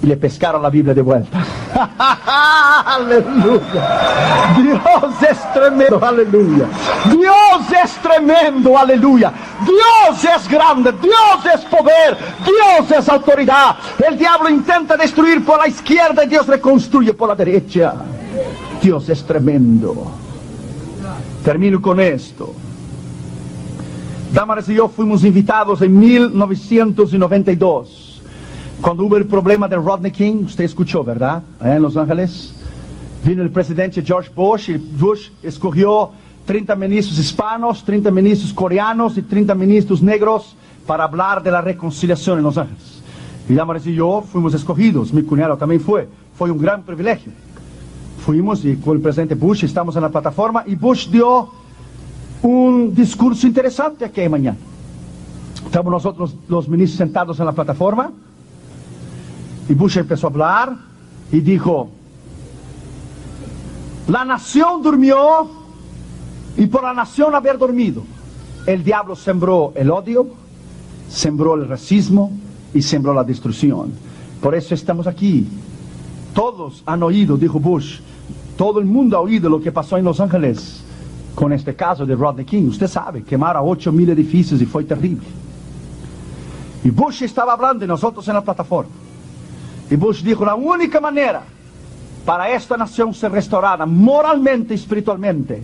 y le pescaron la Biblia de vuelta. Aleluya. Dios es tremendo, aleluya. Dios es tremendo, aleluya. Dios es grande, Dios es poder, Dios es autoridad. El diablo intenta destruir por la izquierda y Dios reconstruye por la derecha. Dios es tremendo. Termino con esto. Damaris y yo fuimos invitados en 1992. Cuando hubo el problema de Rodney King, usted escuchó, ¿verdad? En Los Ángeles. Vino el presidente George Bush y Bush escogió 30 ministros hispanos, 30 ministros coreanos y 30 ministros negros para hablar de la reconciliación en Los Ángeles. Y Damaris y yo fuimos escogidos, mi cuñado también fue. Fue un gran privilegio. Fuimos y con el presidente Bush estamos en la plataforma y Bush dio un discurso interesante aquella mañana. Estamos nosotros los ministros sentados en la plataforma. Y Bush empezó a hablar y dijo, la nación durmió y por la nación haber dormido, el diablo sembró el odio, sembró el racismo y sembró la destrucción. Por eso estamos aquí. Todos han oído, dijo Bush, todo el mundo ha oído lo que pasó en Los Ángeles con este caso de Rodney King. Usted sabe, quemaron 8.000 edificios y fue terrible. Y Bush estaba hablando y nosotros en la plataforma. Y Bush dijo, la única manera para esta nación ser restaurada moralmente y espiritualmente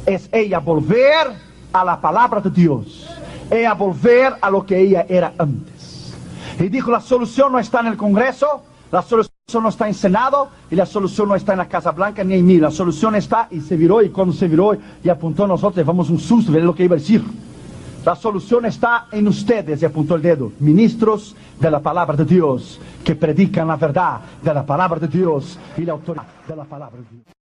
es ella volver a la palabra de Dios, ella volver a lo que ella era antes. Y dijo, la solución no está en el Congreso, la solución no está en el Senado, y la solución no está en la Casa Blanca ni en mí. La solución está, y se viró, y cuando se viró y apuntó a nosotros, llevamos un susto de lo que iba a decir. La solución está en ustedes, y apuntó el dedo, ministros de la palabra de Dios, que predican la verdad de la palabra de Dios y la autoridad de la palabra de Dios.